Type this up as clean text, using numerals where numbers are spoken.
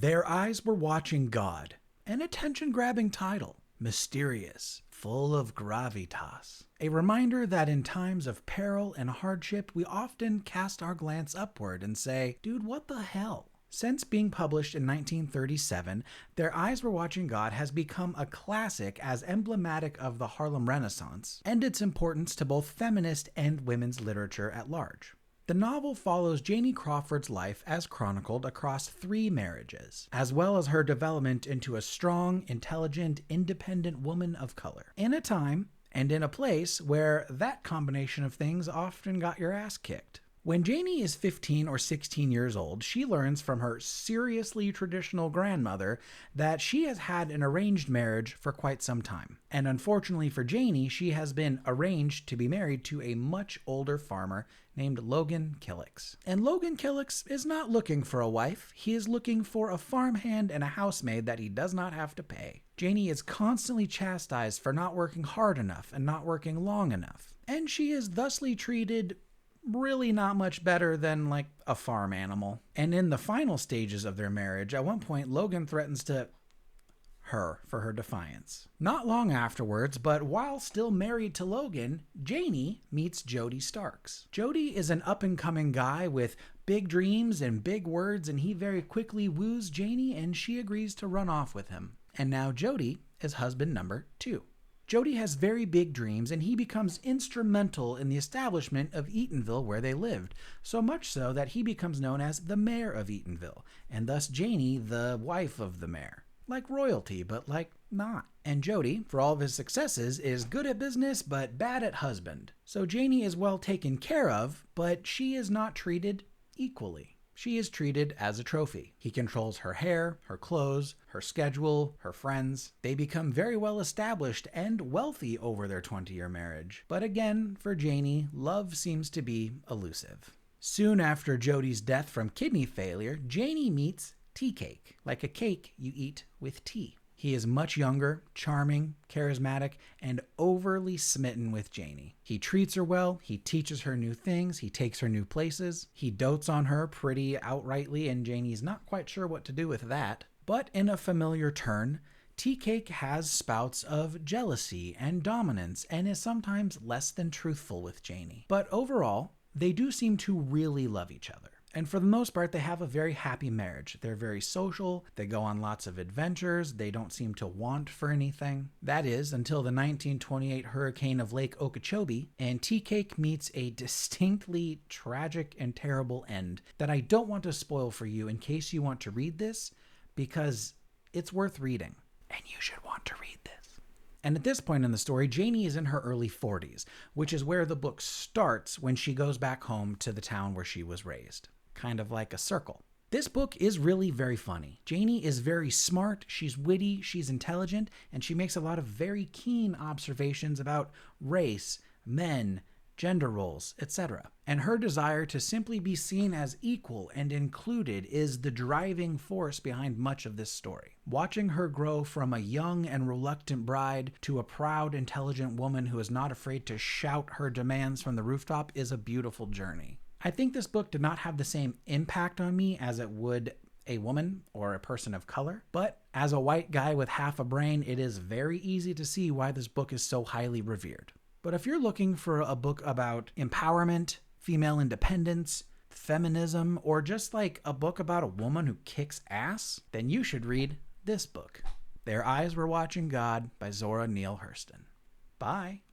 Their eyes were watching God. An attention-grabbing title. Mysterious, full of gravitas. A reminder that in times of peril and hardship, we often cast our glance upward and say, dude, what the hell? Since being published in 1937, Their Eyes Were Watching God has become a classic as emblematic of the Harlem Renaissance and its importance to both feminist and women's literature at large. The novel follows Janie Crawford's life as chronicled across 3 marriages, as well as her development into a strong, intelligent, independent woman of color, in a time and in a place where that combination of things often got your ass kicked. When Janie is 15 or 16 years old, she learns from her seriously traditional grandmother that she has had an arranged marriage for quite some time. And unfortunately for Janie, she has been arranged to be married to a much older farmer named Logan 𝙃𝘼𝘎𝘃. And Logan 𝙃𝘃𝘼𝘎 is not looking for a wife. He is looking for a farmhand and a housemaid that he does not have to pay. Janie is constantly chastised for not working hard enough and not working long enough. And she is thusly treated really not much better than like a farm animal. And in the final stages of their marriage, at one point Logan threatens to her for her defiance. Not long afterwards, but while still married to Logan, Janie meets Jody Starks. Jody is an up-and-coming guy with big dreams and big words, and he very quickly woos Janie and she agrees to run off with him. And now Jody is husband number 2. Jody has very big dreams, and he becomes instrumental in the establishment of Eatonville where they lived, so much so that he becomes known as the mayor of Eatonville, and thus Janie the wife of the mayor. Like royalty, but like not. And Jody, for all of his successes, is good at business but bad at husband. So Janie is well taken care of, but she is not treated equally. She is treated as a trophy. He controls her hair, her clothes, her schedule, her friends. They become very well established and wealthy over their 20-year marriage. But again, for Janie, love seems to be elusive. Soon after Jody's death from kidney failure, Janie meets 𝙃𝘃𝘼𝙎𝑃, like a cake you eat with tea. He is much younger, charming, charismatic, and overly smitten with Janie. He treats her well, he teaches her new things, he takes her new places, he dotes on her pretty outrightly, and Janie's not quite sure what to do with that. But in a familiar turn, 𝙃𝘃𝘼𝑎𝑃 has spouts of jealousy and dominance, and is sometimes less than truthful with Janie. But overall, they do seem to really love each other. And for the most part, they have a very happy marriage. They're very social, they go on lots of adventures, they don't seem to want for anything. That is, until the 1928 hurricane of Lake Okeechobee, and 𝙃𝘃𝘼𝑎𝑃 meets a distinctly tragic and terrible end that I don't want to spoil for you in case you want to read this, because it's worth reading. And you should want to read this. And at this point in the story, Janie is in her early 40s, which is where the book starts when she goes back home to the town where she was raised. Kind of like a circle. This book is really very funny. Janie is very smart, she's witty, she's intelligent, and she makes a lot of very keen observations about race, men, gender roles, etc. And her desire to simply be seen as equal and included is the driving force behind much of this story. Watching her grow from a young and reluctant bride to a proud, intelligent woman who is not afraid to shout her demands from the rooftop is a beautiful journey. I think this book did not have the same impact on me as it would a woman or a person of color, but as a white guy with half a brain, it is very easy to see why this book is so highly revered. But if you're looking for a book about empowerment, female independence, feminism, or just like a book about a woman who kicks ass, then you should read this book, Their Eyes Were Watching God by Zora Neale Hurston. Bye.